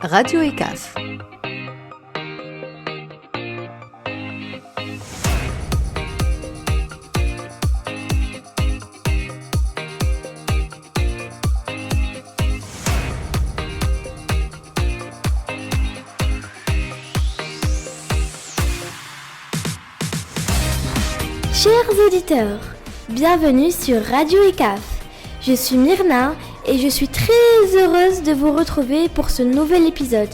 Radio ECAF. Chers auditeurs, bienvenue sur Radio ECAF. Je suis Myrna et je suis très heureuse de vous retrouver pour ce nouvel épisode.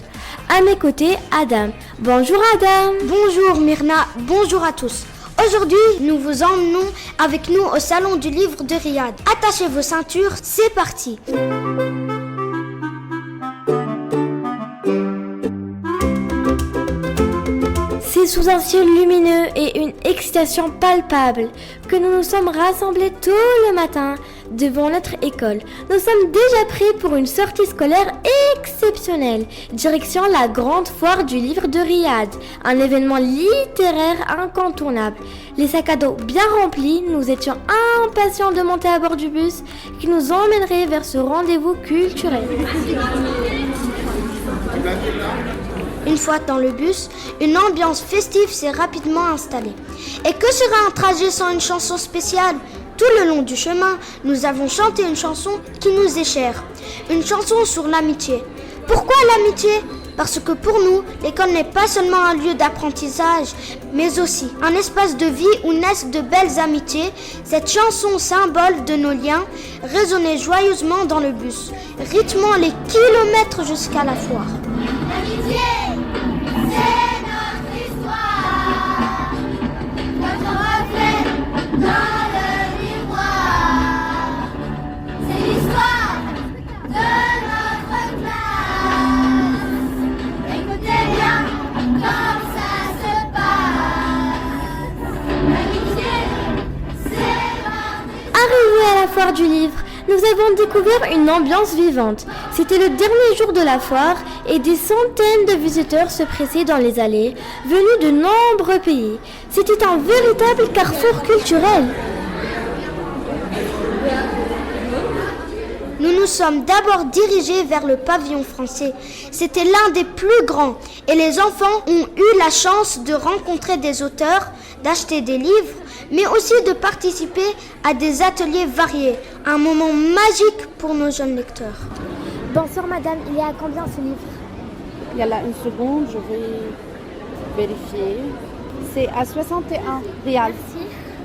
À mes côtés, Adam. Bonjour Adam. Bonjour Myrna, bonjour à tous. Aujourd'hui, nous vous emmenons avec nous au Salon du Livre de Riyad. Attachez vos ceintures, c'est parti. C'est sous un ciel lumineux et une excitation palpable que nous nous sommes rassemblés tôt le matin devant notre école. Nous sommes déjà pris pour une sortie scolaire exceptionnelle, direction la grande foire du livre de Riyad, un événement littéraire incontournable. Les sacs à dos bien remplis, nous étions impatients de monter à bord du bus qui nous emmènerait vers ce rendez-vous culturel. Une fois dans le bus, une ambiance festive s'est rapidement installée. Et que serait un trajet sans une chanson spéciale ? Tout le long du chemin, nous avons chanté une chanson qui nous est chère. Une chanson sur l'amitié. Pourquoi l'amitié ? Parce que pour nous, l'école n'est pas seulement un lieu d'apprentissage, mais aussi un espace de vie où naissent de belles amitiés. Cette chanson symbole de nos liens résonnait joyeusement dans le bus, rythmant les kilomètres jusqu'à la foire. L'amitié, c'est notre histoire, notre reflet dans le miroir. C'est l'histoire de notre classe. Écoutez bien comme ça se passe. L'amitié, c'est notre Arrivés à la foire du livre, nous avons découvert une ambiance vivante. C'était le dernier jour de la foire et des centaines de visiteurs se pressaient dans les allées, venus de nombreux pays. C'était un véritable carrefour culturel. Nous nous sommes d'abord dirigés vers le pavillon français. C'était l'un des plus grands et les enfants ont eu la chance de rencontrer des auteurs, d'acheter des livres, mais aussi de participer à des ateliers variés. Un moment magique pour nos jeunes lecteurs. Bonsoir madame, il est à combien ce livre ? Il y a là une seconde, je vais vérifier. C'est à 61 Riyal.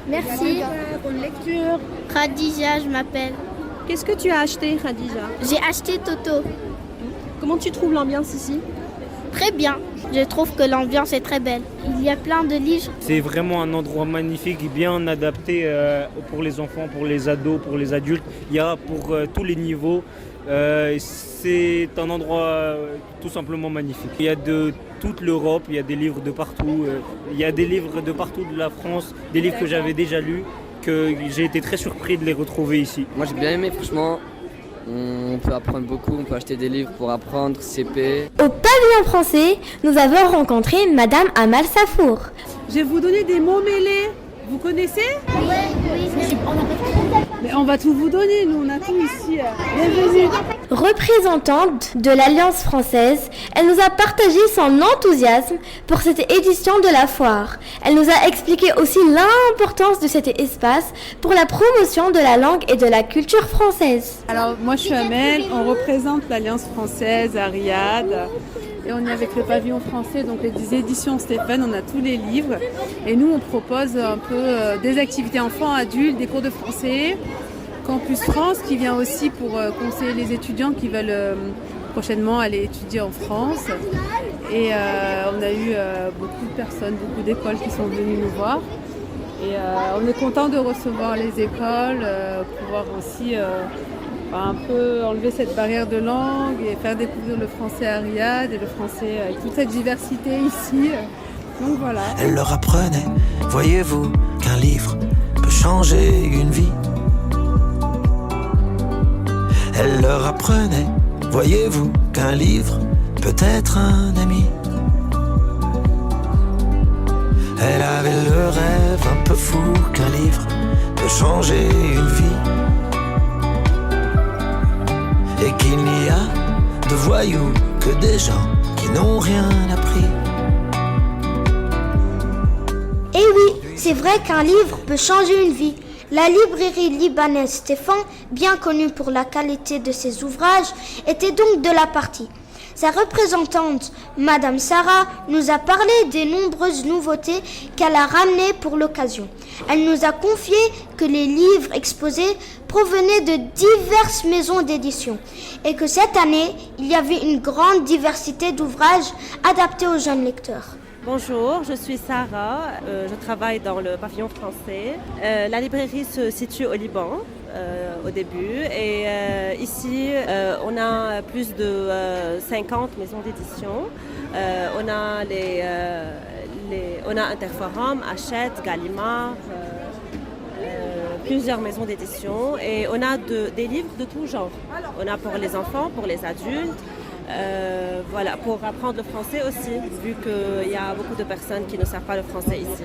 Merci. Bonne lecture. Khadija, je m'appelle. Qu'est-ce que tu as acheté, Khadija ? J'ai acheté Toto. Comment tu trouves l'ambiance ici ? Très bien. Je trouve que l'ambiance est très belle. Il y a plein de livres. C'est vraiment un endroit magnifique et bien adapté pour les enfants, pour les ados, pour les adultes. Il y a pour tous les niveaux. C'est un endroit tout simplement magnifique. Il y a de toute l'Europe, il y a des livres de partout. Il y a des livres de partout de la France, des livres que j'avais déjà lus, que j'ai été très surpris de les retrouver ici. Moi j'ai bien aimé, franchement. On peut apprendre beaucoup, on peut acheter des livres pour apprendre, CP. Au pavillon français, nous avons rencontré madame Amal Safour. Je vais vous donner des mots mêlés. Vous connaissez ? Mais on va tout vous donner, nous on a tout ici. Bienvenue. Représentante de l'Alliance française, elle nous a partagé son enthousiasme pour cette édition de la foire. Elle nous a expliqué aussi l'importance de cet espace pour la promotion de la langue et de la culture française. Alors moi je suis Amel, on représente l'Alliance française à Riyad. Et on est avec le pavillon français, donc les éditions Stéphane, on a tous les livres. Et nous, on propose un peu des activités enfants, adultes, des cours de français. Campus France qui vient aussi pour conseiller les étudiants qui veulent prochainement aller étudier en France. Et on a eu beaucoup de personnes, beaucoup d'écoles qui sont venues nous voir. Et on est content de recevoir les écoles, pouvoir aussi un peu enlever cette barrière de langue et faire découvrir le français à Riyad et le français avec toute cette diversité ici. Donc voilà. Elle leur apprenait, voyez-vous, qu'un livre peut changer une vie. Elle leur apprenait, voyez-vous, qu'un livre peut être un ami. Elle avait le rêve un peu fou qu'un livre peut changer une vie. Et qu'il n'y a de voyous que des gens qui n'ont rien appris. Et oui, c'est vrai qu'un livre peut changer une vie. La librairie libanaise Stéphane, bien connue pour la qualité de ses ouvrages, était donc de la partie. Sa représentante, Madame Sarah, nous a parlé des nombreuses nouveautés qu'elle a ramenées pour l'occasion. Elle nous a confié que les livres exposés provenaient de diverses maisons d'édition et que cette année, il y avait une grande diversité d'ouvrages adaptés aux jeunes lecteurs. Bonjour, je suis Sarah, je travaille dans le pavillon français. La librairie se situe au Liban au début et ici on a plus de 50 maisons d'édition. On a Interforum, Hachette, Gallimard, plusieurs maisons d'édition et on a des livres de tout genre. On a pour les enfants, pour les adultes. Voilà, pour apprendre le français aussi, vu qu'il y a beaucoup de personnes qui ne savent pas le français ici.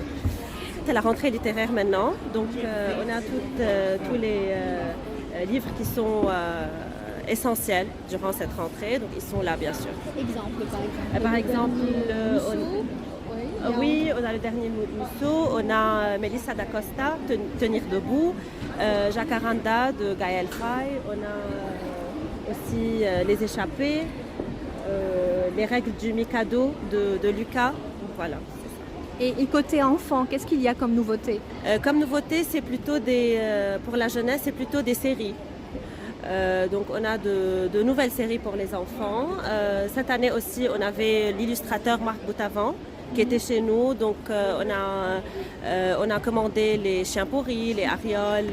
C'est la rentrée littéraire maintenant, donc on a tous les livres qui sont essentiels durant cette rentrée, donc ils sont là bien sûr. Par exemple, oui, on a le dernier Mousseau, on a Mélissa d'Acosta, Tenir debout, Jacaranda de Gaël Faye, on a aussi Les Échappés, les règles du Mikado de Lucas, voilà. Et côté enfant, qu'est-ce qu'il y a comme nouveauté? Comme nouveauté, c'est plutôt pour la jeunesse, c'est plutôt des séries. Donc on a de nouvelles séries pour les enfants. Cette année aussi, on avait l'illustrateur Marc Boutavant qui était chez nous. Donc on a commandé les chiens pourris, les arioles,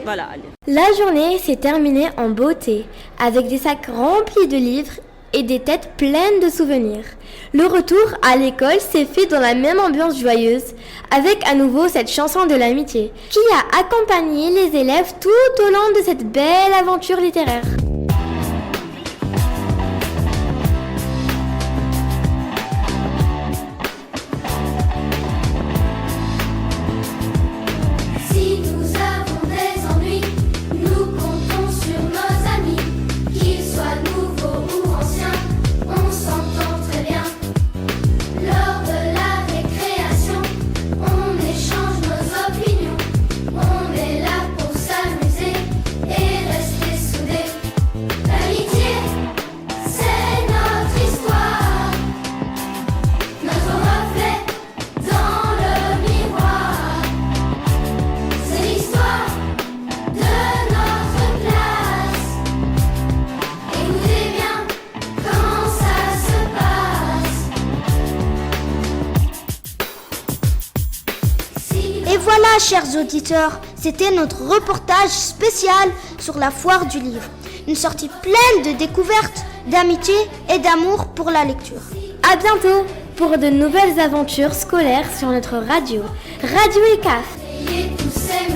voilà. La journée s'est terminée en beauté, avec des sacs remplis de livres et des têtes pleines de souvenirs. Le retour à l'école s'est fait dans la même ambiance joyeuse, avec à nouveau cette chanson de l'amitié, qui a accompagné les élèves tout au long de cette belle aventure littéraire. Si nous avons des ennuis, nous comptons sur nos amis. Qu'ils soient nouveaux ou anciens, on s'entend très bien. Lors de la récréation, on échange nos opinions. On est là pour s'amuser et rester soudés. L'amitié, c'est notre histoire, notre reflet dans le miroir. C'est l'histoire de notre classe. Écoutez bien quand ça se passe. Et voilà, chers auditeurs, c'était notre reportage spécial sur la foire du livre. Une sortie pleine de découvertes, d'amitié et d'amour pour la lecture. À bientôt pour de nouvelles aventures scolaires sur notre radio, Radio ECAF. Ayez tous ces